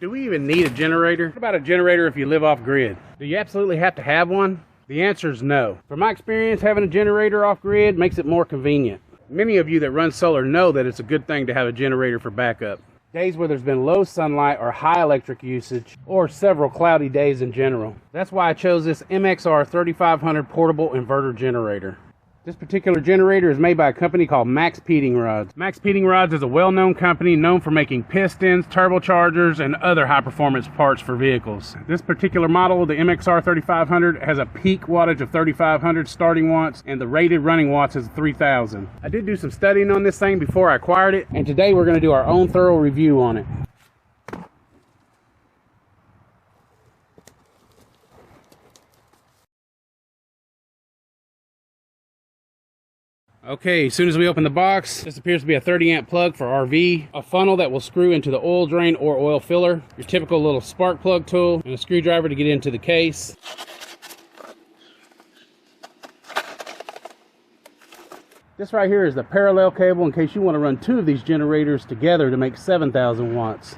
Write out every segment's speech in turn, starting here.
Do we even need a generator? What about a generator if you live off grid? Do you absolutely have to have one? The answer is no. From my experience, having a generator off grid makes it more convenient. Many of you that run solar know that it's a good thing to have a generator for backup. Days where there's been low sunlight or high electric usage, or several cloudy days in general. That's why I chose this MXR 3500 portable inverter generator. This particular generator is made by a company called Maxpeedingrods. Maxpeedingrods is a well-known company known for making pistons, turbochargers, and other high-performance parts for vehicles. This particular model, the MXR 3500, has a peak wattage of 3500 starting watts, and the rated running watts is 3000. I did do some studying on this thing before I acquired it, and today we're going to do our own thorough review on it. Okay, as soon as we open the box, this appears to be a 30 amp plug for RV, a funnel that will screw into the oil drain or oil filler, your typical little spark plug tool, and a screwdriver to get into the case. This right here is the parallel cable in case you want to run two of these generators together to make 7,000 watts.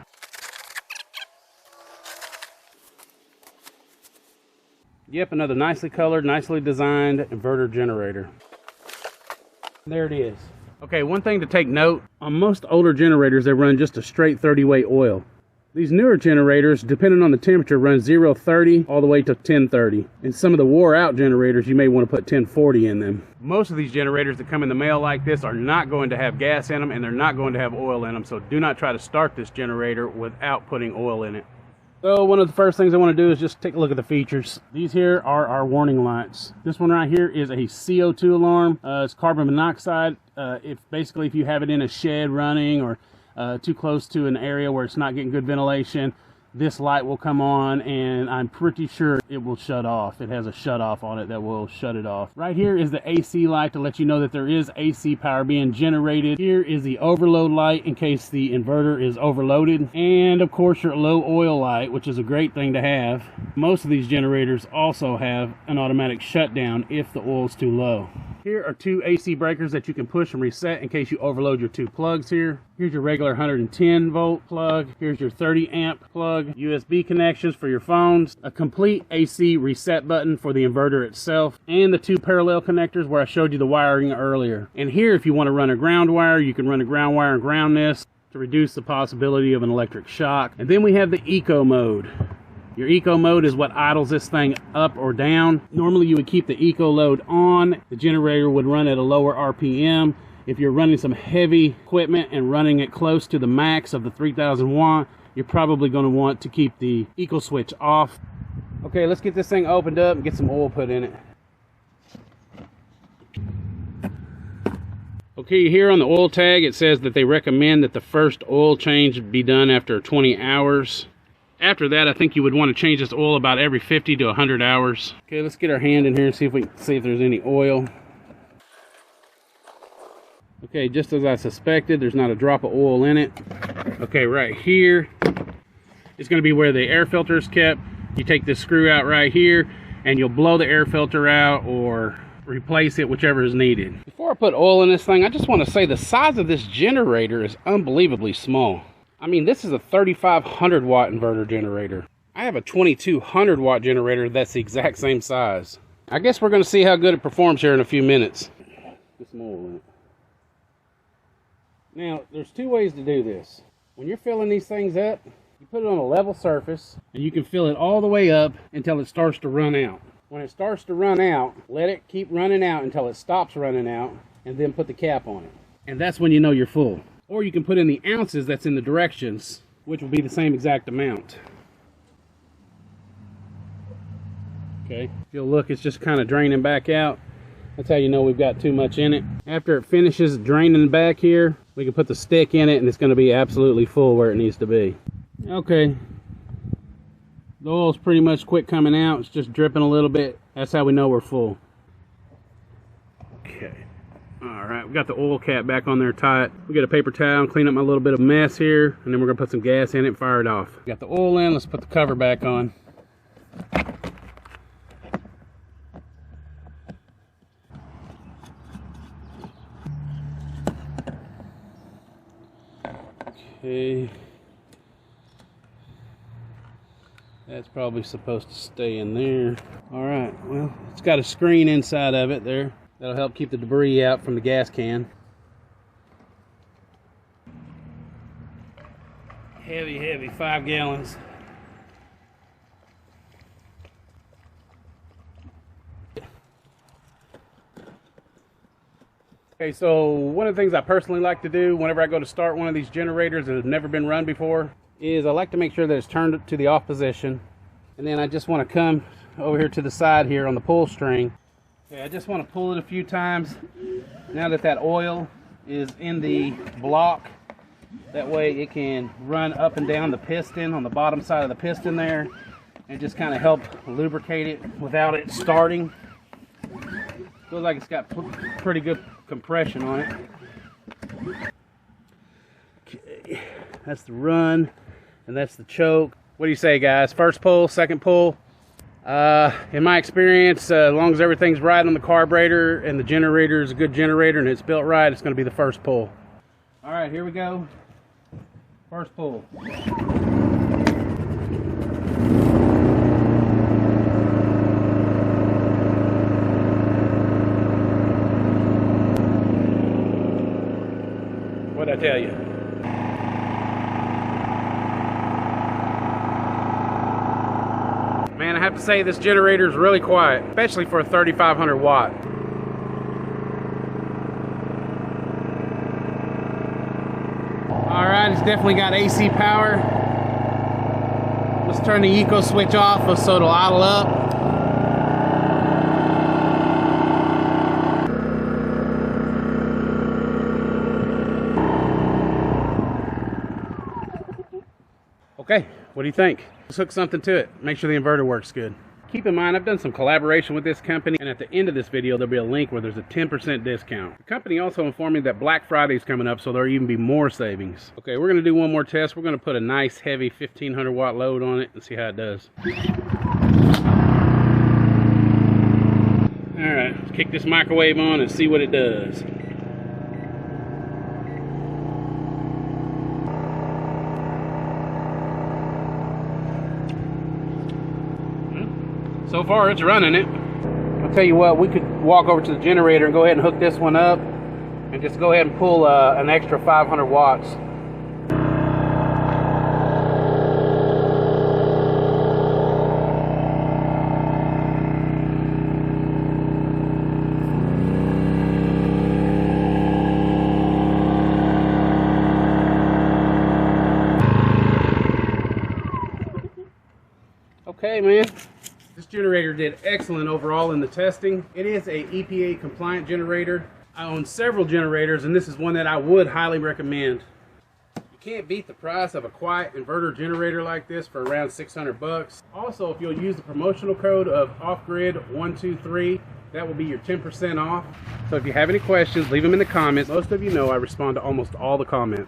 Yep, another nicely colored, nicely designed inverter generator. There it is. Okay, one thing to take note, on most older generators they run just a straight 30-way oil. These newer generators, depending on the temperature, run 0-30 all the way to 10-30. And some of the wore out generators, you may want to put 10-40 in them. Most of these generators that come in the mail like this are not going to have gas in them, and they're not going to have oil in them, so do not try to start this generator without putting oil in it. So one of the first things I want to do is just take a look at the features. These here are our warning lights. This one right here is a CO2 alarm. It's carbon monoxide. If you have it in a shed running or too close to an area where it's not getting good ventilation, this light will come on and I'm pretty sure it will shut off. It has a shut off on it that will shut it off. Right here is the AC light to let you know that there is AC power being generated. Here is the overload light in case the inverter is overloaded. And of course your low oil light, which is a great thing to have. Most of these generators also have an automatic shutdown if the oil is too low. Here are two AC breakers that you can push and reset in case you overload your two plugs here. Here's your regular 110 volt plug. Here's your 30 amp plug. USB connections for your phones. A complete AC reset button for the inverter itself. And the two parallel connectors where I showed you the wiring earlier. And here, if you want to run a ground wire, you can run a ground wire and ground this to reduce the possibility of an electric shock. And then we have the eco mode. Your eco mode is what idles this thing up or down. Normally you would keep the eco load on. The generator would run at a lower RPM. If you're running some heavy equipment and running it close to the max of the 3000 watt, you're probably going to want to keep the eco switch off. Okay, let's get this thing opened up and get some oil put in it. Okay, here on the oil tag it says that they recommend that the first oil change be done after 20 hours. After that, I think you would want to change this oil about every 50 to 100 hours. Okay, let's get our hand in here and see if there's any oil. Okay, just as I suspected, there's not a drop of oil in it. Okay, right here is going to be where the air filter is kept. You take this screw out right here and you'll blow the air filter out or replace it, whichever is needed. Before I put oil in this thing, I just want to say the size of this generator is unbelievably small. I mean, this is a 3500 watt inverter generator. I have a 2200 watt generator that's the exact same size. I guess we're going to see how good it performs here in a few minutes. Get some oil in it. Now, there's two ways to do this. When you're filling these things up, you put it on a level surface and you can fill it all the way up until it starts to run out. When it starts to run out, let it keep running out until it stops running out and then put the cap on it. And that's when you know you're full. Or you can put in the ounces that's in the directions, which will be the same exact amount. Okay, if you'll look, it's just kind of draining back out. That's how you know we've got too much in it. After it finishes draining back here, we can put the stick in it and it's going to be absolutely full where it needs to be. Okay, the oil's pretty much quit coming out. It's just dripping a little bit. That's how we know we're full. Okay. Alright, we got the oil cap back on there tight. We got a paper towel and clean up my little bit of mess here, and then we're going to put some gas in it and fire it off. Got the oil in, let's put the cover back on. Okay. That's probably supposed to stay in there. All right, well, it's got a screen inside of it there. That'll help keep the debris out from the gas can. Heavy, heavy, 5 gallons. Okay, so one of the things I personally like to do whenever I go to start one of these generators that have never been run before is I like to make sure that it's turned to the off position. And then I just want to come over here to the side here on the pull string. Okay, I just want to pull it a few times now that oil is in the block. That way it can run up and down the piston on the bottom side of the piston there and just kind of help lubricate it without it starting. Feels like it's got pretty good compression on it. Okay, that's the run and that's the choke. What do you say, guys? First pull, second pull? In my experience, as long as everything's right on the carburetor and the generator is a good generator and it's built right, it's going to be the first pull. All right, here we go. First pull. What'd I tell you? Man, I have to say this generator is really quiet, especially for a 3500 watt. Alright, it's definitely got AC power. Let's turn the eco switch off so it'll idle up. Okay, what do you think? Let's hook something to it. Make sure the inverter works good. Keep in mind, I've done some collaboration with this company, and at the end of this video, there'll be a link where there's a 10% discount. The company also informed me that Black Friday is coming up, so there'll even be more savings. Okay, we're gonna do one more test. We're gonna put a nice heavy 1500 watt load on it and see how it does. All right, let's kick this microwave on and see what it does. So far, it's running it. I'll tell you what, we could walk over to the generator and go ahead and hook this one up and just go ahead and pull an extra 500 watts. Okay, man. This generator did excellent overall in the testing. It is a EPA compliant generator. I own several generators and this is one that I would highly recommend. You can't beat the price of a quiet inverter generator like this for around 600 bucks. Also, if you'll use the promotional code of offgrid123, that will be your 10% off. So if you have any questions, leave them in the comments. Most of you know I respond to almost all the comments.